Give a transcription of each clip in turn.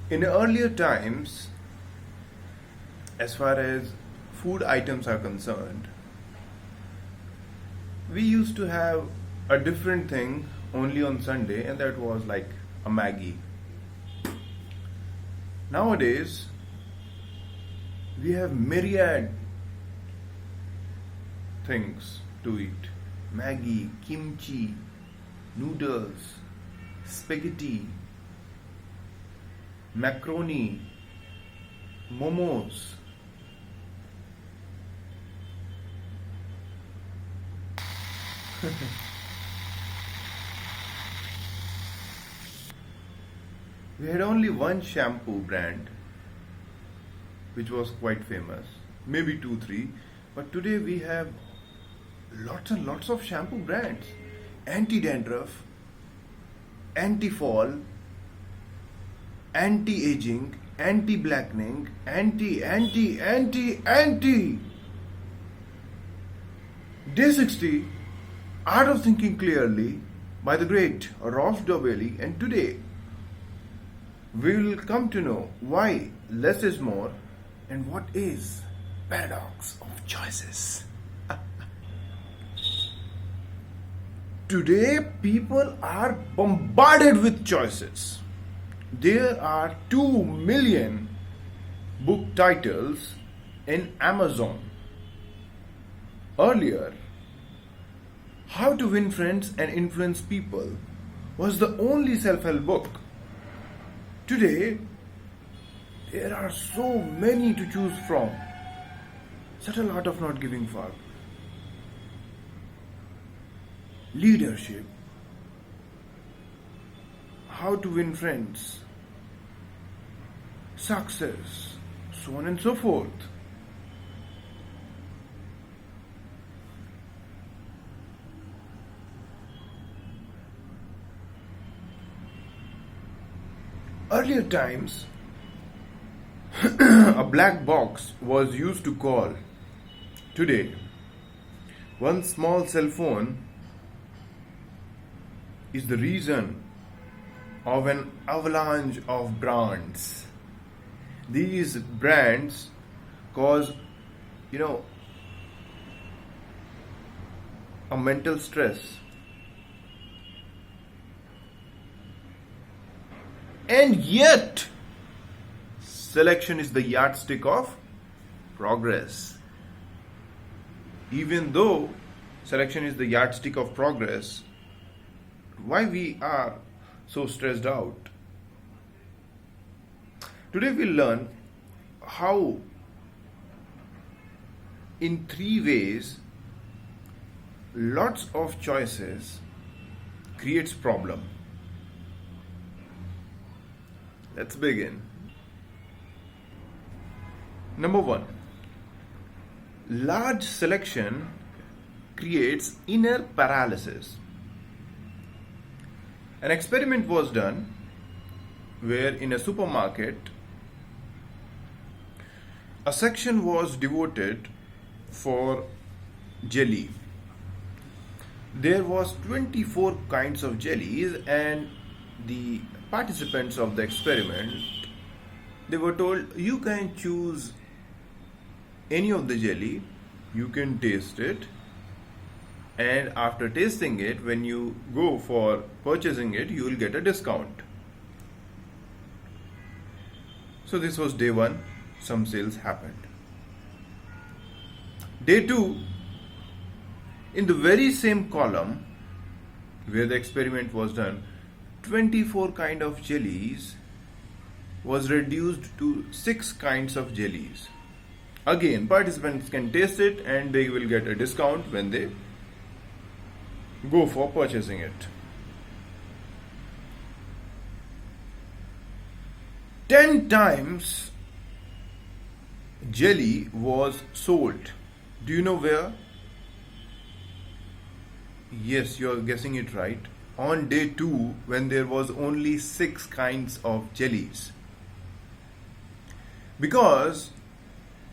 In earlier times, as far as food items are concerned, we used to have a different thing only on Sunday, and that was like a Maggie. Nowadays, we have myriad things to eat: Maggie, kimchi, noodles, spaghetti, macaroni, momos. We had only one shampoo brand which was quite famous, maybe two, three, but today we have lots and lots of shampoo brands: anti dandruff, anti fall, anti aging, anti blackening, anti. Day 60, Art of Thinking Clearly by the great Ross Dovelli, and today we will come to know why less is more and what is paradox of choices. Today people are bombarded with choices. There are 2 million book titles in Amazon. Earlier, How to Win Friends and Influence People was the only self-help book. Today, there are so many to choose from. Such a lot of not giving fuck. Leadership, how to win friends, success, so on and so forth. Earlier times, a black box was used to call. Today, one small cell phone is the reason of an avalanche of brands. These brands cause, a mental stress. And yet, selection is the yardstick of progress. Even though selection is the yardstick of progress, why we are so stressed out? Today we'll learn how in 3 ways lots of choices creates problem. Let's begin. Number 1. Large selection creates inner paralysis. An experiment was done where in a supermarket a section was devoted for jelly. There was 24 kinds of jellies, and the participants of the experiment, they were told, you can choose any of the jelly, you can taste it, and after tasting it, when you go for purchasing it, you will get a discount. So this was day 1, some sales happened. Day 2, in the very same column where the experiment was done, 24 kind of jellies was reduced to 6 kinds of jellies. Again, participants can taste it and they will get a discount when they go for purchasing it. 10 times jelly was sold. Do you know where? Yes, you are guessing it right. On day 2, when there was only 6 kinds of jellies. Because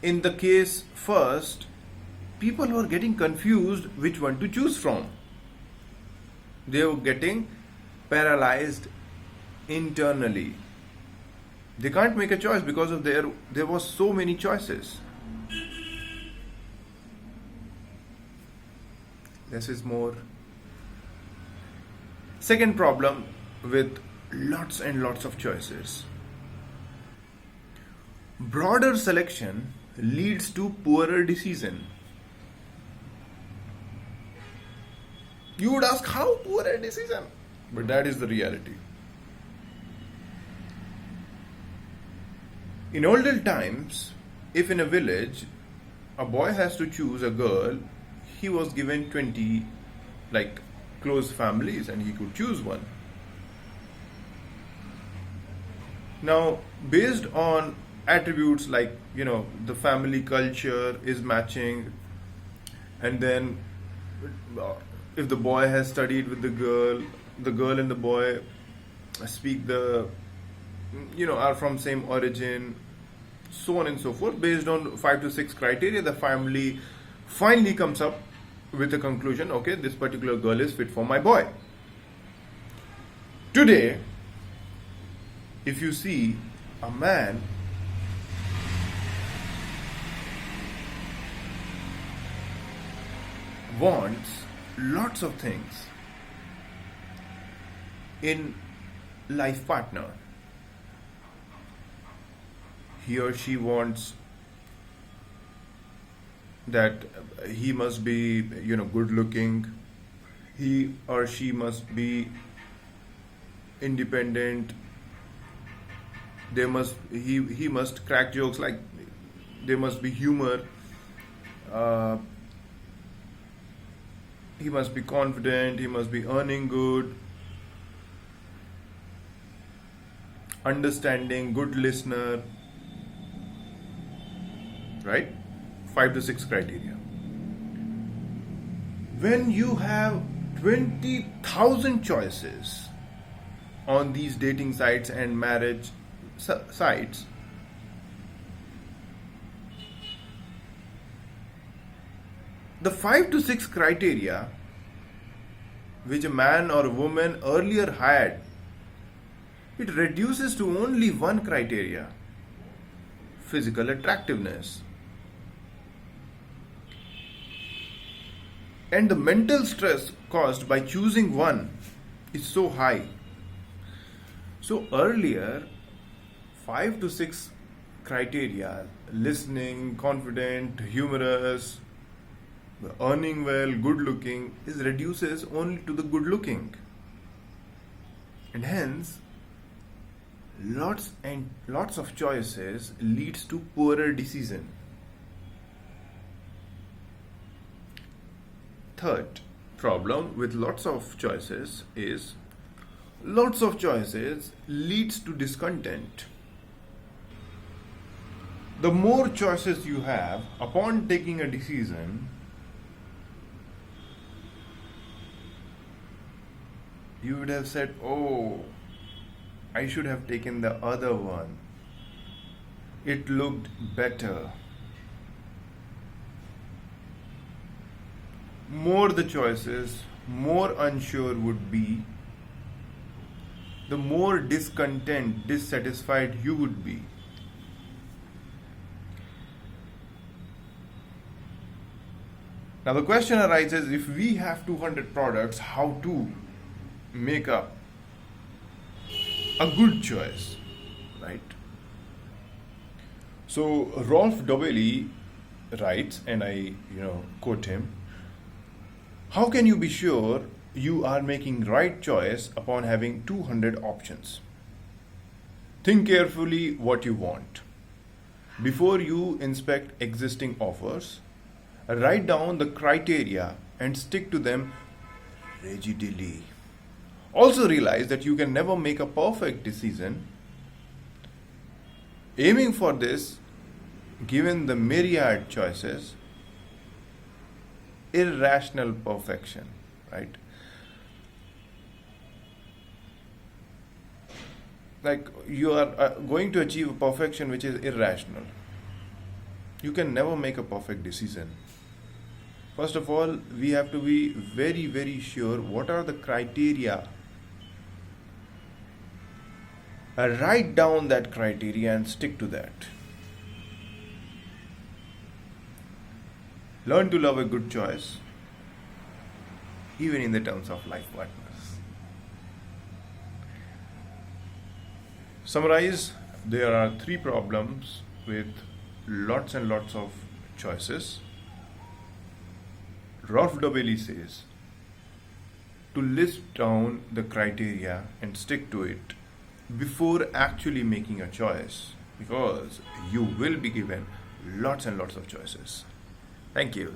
in the case first, people were getting confused which one to choose from. They were getting paralyzed internally. They can't make a choice because of there was so many choices. Less is more. Second problem with lots and lots of choices. Broader selection leads to poorer decision. You would ask, how poorer decision? But that is the reality. In olden times, if in a village a boy has to choose a girl, he was given 20 like close families and he could choose one. Now, based on attributes like, the family culture is matching, and then if the boy has studied with the girl and the boy speak are from same origin, so on and so forth. Based on 5 to 6 criteria, the family finally comes up with a conclusion, okay, this particular girl is fit for my boy. Today, if you see a man wants lots of things in life partner. He or she wants that he must be, good looking. He or she must be independent. He must crack jokes, like there must be humor. He must be confident. He must be earning good, understanding, good listener. Right? 5 to 6 criteria. When you have 20,000 choices on these dating sites and marriage sites, the 5 to 6 criteria which a man or a woman earlier had, it reduces to only one criteria: physical attractiveness. And the mental stress caused by choosing one is so high. So earlier, 5 to 6 criteria: listening, confident, humorous, earning well, good looking, is reduces only to the good looking. And hence, lots and lots of choices leads to poorer decision. Third problem with lots of choices is lots of choices leads to discontent. The more choices you have upon taking a decision, you would have said, oh, I should have taken the other one. It looked better. More the choices, more unsure would be, the more discontent, dissatisfied you would be. Now the question arises, if we have 200 products, how to make up a good choice, right? So Rolf Dobelli writes, and I quote him, how can you be sure you are making right choice upon having 200 options? Think carefully what you want. Before you inspect existing offers, write down the criteria and stick to them rigidly. Also realize that you can never make a perfect decision. Aiming for this, given the myriad choices, irrational perfection, right? Like you are going to achieve a perfection which is irrational. You can never make a perfect decision. First of all, we have to be very, very sure what are the criteria Write down that criteria and stick to that. Learn to love a good choice, even in the terms of life partners. Summarize, there are three problems with lots and lots of choices. Rolf Dobelli says to list down the criteria and stick to it before actually making a choice, because you will be given lots and lots of choices. Thank you.